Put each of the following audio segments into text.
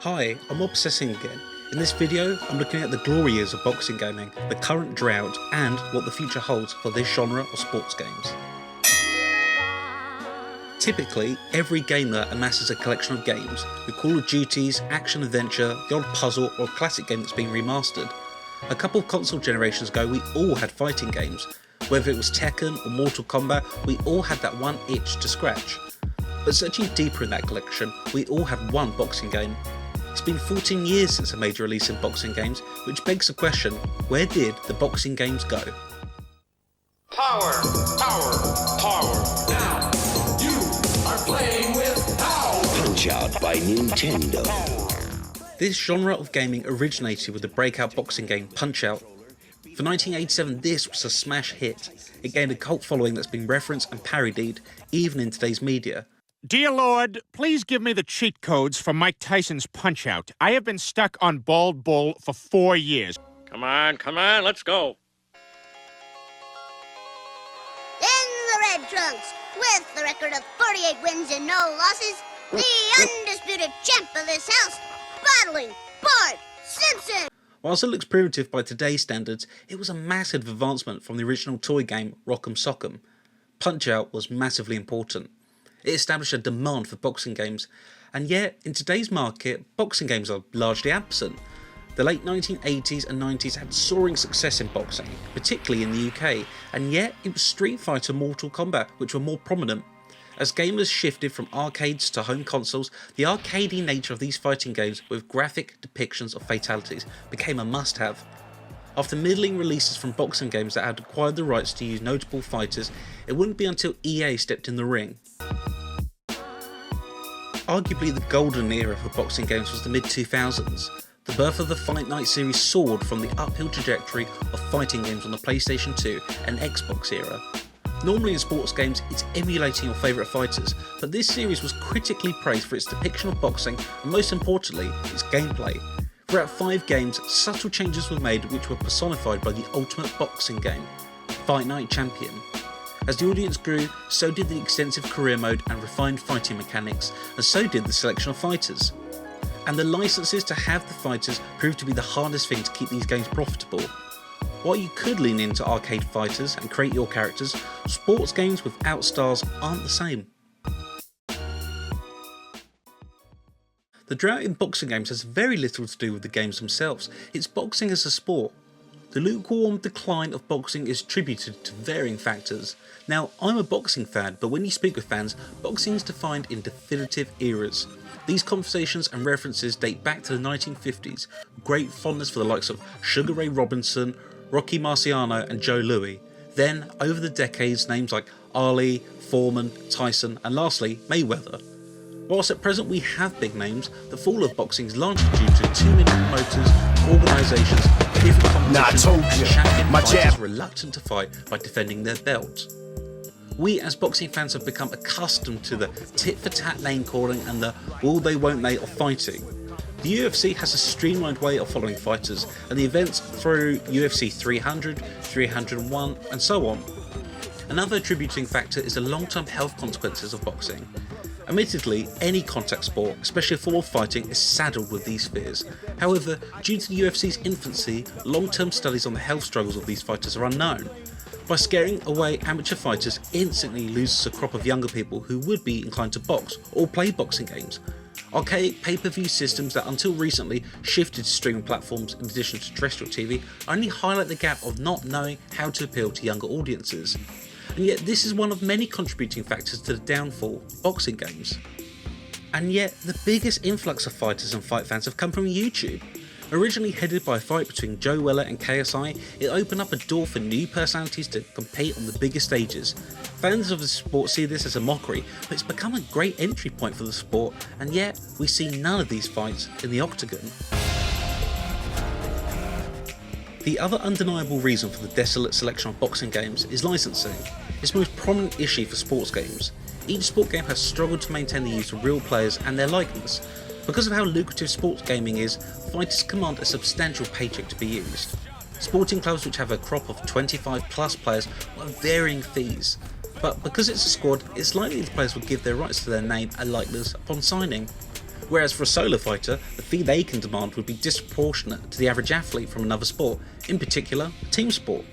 Hi, I'm Obsessing Again. In this video, I'm looking at the glory years of boxing gaming, the current drought, and what the future holds for this genre of sports games. Typically, every gamer amasses a collection of games, with Call of Duties, action-adventure, the odd puzzle, or a classic game that's been remastered. A couple of console generations ago, we all had fighting games. Whether it was Tekken or Mortal Kombat, we all had that one itch to scratch. But searching deeper in that collection, we all had one boxing game. It's been 14 years since a major release in boxing games, which begs the question, where did the boxing games go? Power, power, power. Now, you are playing with power. Punch-Out by Nintendo. This genre of gaming originated with the breakout boxing game Punch-Out. For 1987, this was a smash hit. It gained a cult following that's been referenced and parodied, even in today's media. Dear Lord, please give me the cheat codes for Mike Tyson's Punch-Out. I have been stuck on Bald Bull for 4 years. Come on, let's go. In the red trunks, with the record of 48 wins and no losses, the undisputed champ of this house, battling Bart Simpson. Whilst it looks primitive by today's standards, it was a massive advancement from the original toy game Rock'em Sock'em. Punch-Out was massively important. It established a demand for boxing games, and yet in today's market, boxing games are largely absent. The late 1980s and 90s had soaring success in boxing, particularly in the UK, and yet it was Street Fighter and Mortal Kombat which were more prominent. As gamers shifted from arcades to home consoles, the arcadey nature of these fighting games with graphic depictions of fatalities became a must-have. After middling releases from boxing games that had acquired the rights to use notable fighters, it wouldn't be until EA stepped in the ring. Arguably the golden era for boxing games was the mid-2000s. The birth of the Fight Night series soared from the uphill trajectory of fighting games on the PlayStation 2 and Xbox era. Normally in sports games, it's emulating your favourite fighters, but this series was critically praised for its depiction of boxing and most importantly, its gameplay. Throughout 5 games, subtle changes were made which were personified by the ultimate boxing game, Fight Night Champion. As the audience grew, so did the extensive career mode and refined fighting mechanics, and so did the selection of fighters. And the licenses to have the fighters proved to be the hardest thing to keep these games profitable. While you could lean into arcade fighters and create your characters, sports games without stars aren't the same. The drought in boxing games has very little to do with the games themselves, it's boxing as a sport. The lukewarm decline of boxing is attributed to varying factors. Now, I'm a boxing fan, but when you speak with fans, boxing is defined in definitive eras. These conversations and references date back to the 1950s, with great fondness for the likes of Sugar Ray Robinson, Rocky Marciano and Joe Louis. Then, over the decades, names like Ali, Foreman, Tyson and lastly, Mayweather. Whilst at present we have big names, the fall of boxing is largely due to too many promoters, organisations, different competitions and champion fighters reluctant to fight by defending their belt. We as boxing fans have become accustomed to the tit-for-tat name calling and the will they won't they of fighting. The UFC has a streamlined way of following fighters and the events through UFC 300, 301 and so on. Another attributing factor is the long-term health consequences of boxing. Admittedly, any contact sport, especially a form of fighting, is saddled with these fears. However, due to the UFC's infancy, long-term studies on the health struggles of these fighters are unknown. By scaring away amateur fighters instantly loses a crop of younger people who would be inclined to box or play boxing games. Archaic pay-per-view systems that until recently shifted to streaming platforms in addition to terrestrial TV only highlight the gap of not knowing how to appeal to younger audiences. And yet this is one of many contributing factors to the downfall of boxing games. And yet the biggest influx of fighters and fight fans have come from YouTube. Originally headed by a fight between Joe Weller and KSI, it opened up a door for new personalities to compete on the biggest stages. Fans of the sport see this as a mockery, but it's become a great entry point for the sport, and yet we see none of these fights in the octagon. The other undeniable reason for the desolate selection of boxing games is licensing. It's the most prominent issue for sports games. Each sport game has struggled to maintain the use of real players and their likeness. Because of how lucrative sports gaming is, fighters command a substantial paycheck to be used. Sporting clubs which have a crop of 25 plus players want varying fees. But because it's a squad, it's likely the players will give their rights to their name and likeness upon signing. Whereas for a solo fighter, the fee they can demand would be disproportionate to the average athlete from another sport, in particular, a team sport.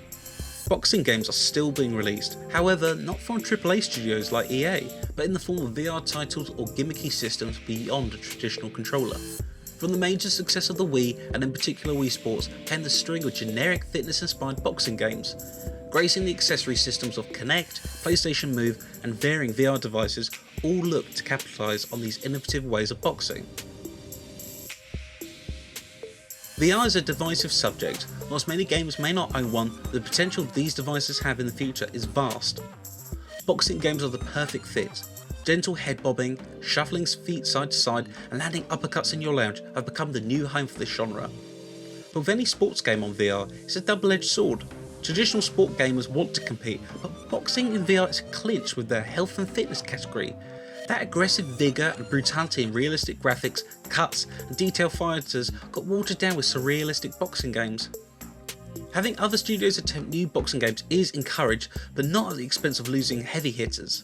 Boxing games are still being released, however not from AAA studios like EA, but in the form of VR titles or gimmicky systems beyond a traditional controller. From the major success of the Wii, and in particular Wii Sports, came the string of generic fitness-inspired boxing games. Gracing the accessory systems of Kinect, PlayStation Move, and varying VR devices all look to capitalise on these innovative ways of boxing. VR is a divisive subject. Whilst many games may not own one, the potential these devices have in the future is vast. Boxing games are the perfect fit. Gentle head bobbing, shuffling feet side to side, and landing uppercuts in your lounge have become the new home for this genre. But with any sports game on VR, it's a double-edged sword. Traditional sport gamers want to compete, but boxing in VR is clinched with their health and fitness category. That aggressive vigour and brutality in realistic graphics, cuts, and detailed fighters got watered down with surrealistic boxing games. Having other studios attempt new boxing games is encouraged, but not at the expense of losing heavy hitters.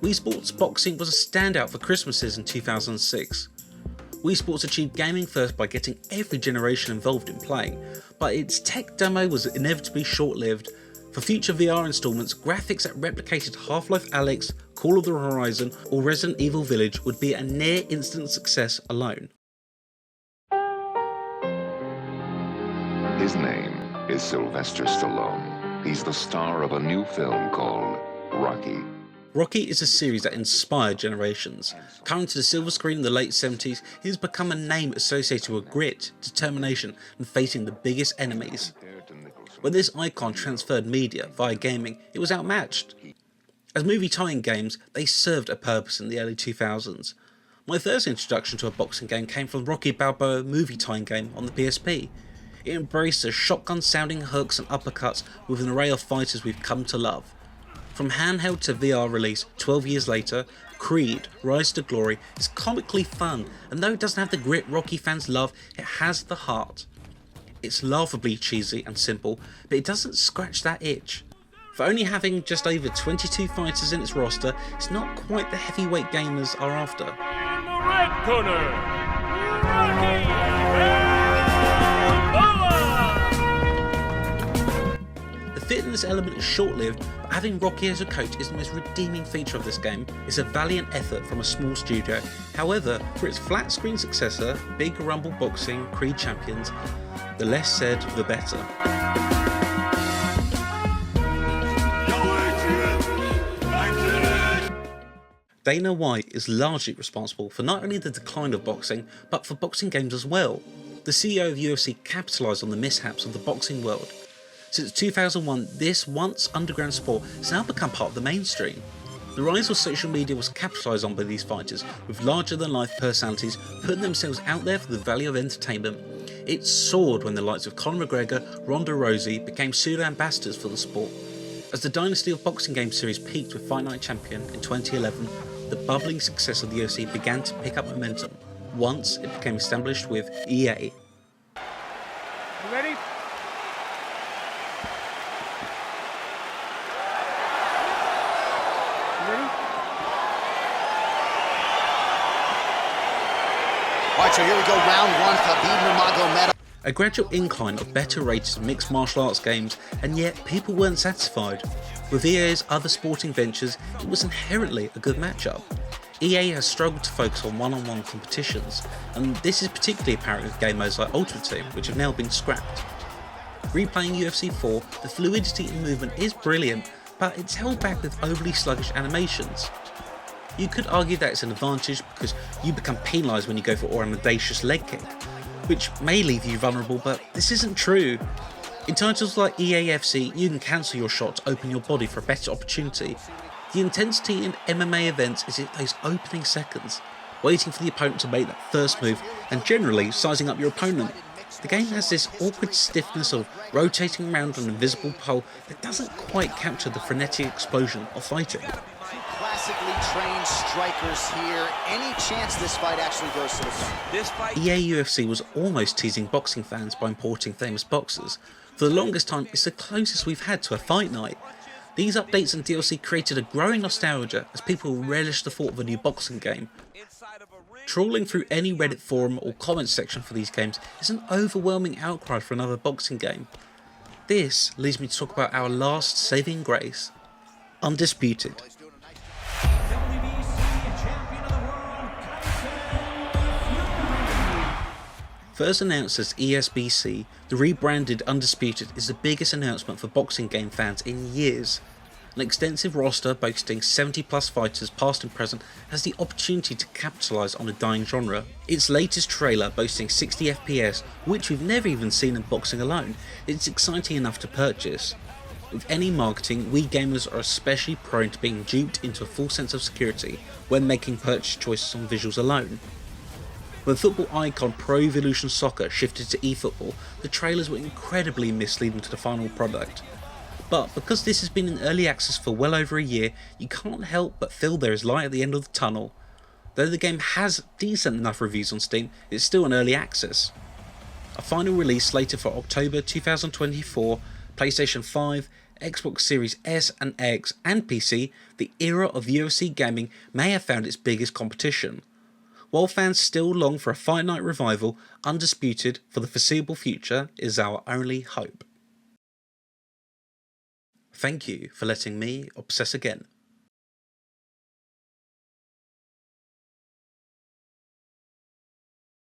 Wii Sports Boxing was a standout for Christmases in 2006. Wii Sports achieved gaming first by getting every generation involved in playing, but its tech demo was inevitably short-lived. For future VR installments, graphics that replicated Half-Life Alyx, Call of the Horizon or Resident Evil Village would be a near-instant success alone. His name is Sylvester Stallone. He's the star of a new film called Rocky. Rocky is a series that inspired generations. Coming to the silver screen in the late 70s, he has become a name associated with grit, determination, and facing the biggest enemies. When this icon transferred media via gaming, it was outmatched. As movie tie-in games, they served a purpose in the early 2000s. My first introduction to a boxing game came from Rocky Balboa movie tie-in game on the PSP. It embraced the shotgun-sounding hooks and uppercuts with an array of fighters we've come to love. From handheld to VR release 12 years later, Creed Rise to Glory is comically fun, and though it doesn't have the grit Rocky fans love, it has the heart. It's laughably cheesy and simple, but it doesn't scratch that itch. For only having just over 22 fighters in its roster, it's not quite the heavyweight gamers are after. In the red corner, Rocky Balboa! The fitness element is short-lived, but having Rocky as a coach is the most redeeming feature of this game. It's a valiant effort from a small studio. However, for its flat-screen successor, Big Rumble Boxing Creed Champions, the less said, the better. Dana White is largely responsible for not only the decline of boxing, but for boxing games as well. The CEO of UFC capitalised on the mishaps of the boxing world. Since 2001, this once underground sport has now become part of the mainstream. The rise of social media was capitalised on by these fighters, with larger-than-life personalities putting themselves out there for the value of entertainment. It soared when the likes of Conor McGregor, Ronda Rousey became pseudo-ambassadors for the sport. As the dynasty of boxing game series peaked with Fight Night Champion in 2011, the bubbling success of the UFC began to pick up momentum, once it became established with EA. You ready? Alright, so here we go, round one, Khabib Nurmagomedov. A gradual incline of better rated mixed martial arts games, and yet people weren't satisfied. With EA's other sporting ventures, it was inherently a good matchup. EA has struggled to focus on one-on-one competitions, and this is particularly apparent with game modes like Ultimate Team, which have now been scrapped. Replaying UFC 4, the fluidity in movement is brilliant, but it's held back with overly sluggish animations. You could argue that it's an advantage because you become penalised when you go for an audacious leg kick, which may leave you vulnerable, but this isn't true. In titles like EAFC, you can cancel your shot to open your body for a better opportunity. The intensity in MMA events is in those opening seconds, waiting for the opponent to make that first move and generally sizing up your opponent. The game has this awkward stiffness of rotating around an invisible pole that doesn't quite capture the frenetic explosion of fighting. Classically trained strikers here. Any chance this fight actually goes to the front? EA UFC was almost teasing boxing fans by importing famous boxers. For the longest time, it's the closest we've had to a fight night. These updates and DLC created a growing nostalgia as people relish the thought of a new boxing game. Trawling through any Reddit forum or comments section for these games is an overwhelming outcry for another boxing game. This leads me to talk about our last saving grace, Undisputed. First announced as ESBC, the rebranded Undisputed is the biggest announcement for boxing game fans in years. An extensive roster boasting 70 plus fighters past and present has the opportunity to capitalise on a dying genre. Its latest trailer boasting 60 FPS, which we've never even seen in boxing alone, it's exciting enough to purchase. With any marketing, we gamers are especially prone to being duped into a false sense of security when making purchase choices on visuals alone. When football icon Pro Evolution Soccer shifted to eFootball, the trailers were incredibly misleading to the final product. But because this has been in early access for well over a year, you can't help but feel there is light at the end of the tunnel. Though the game has decent enough reviews on Steam, it's still in early access. A final release slated for October 2024, PlayStation 5, Xbox Series S and X and PC, the era of UFC gaming may have found its biggest competition. While fans still long for a Fight Night revival, Undisputed for the foreseeable future is our only hope. Thank you for letting me obsess again.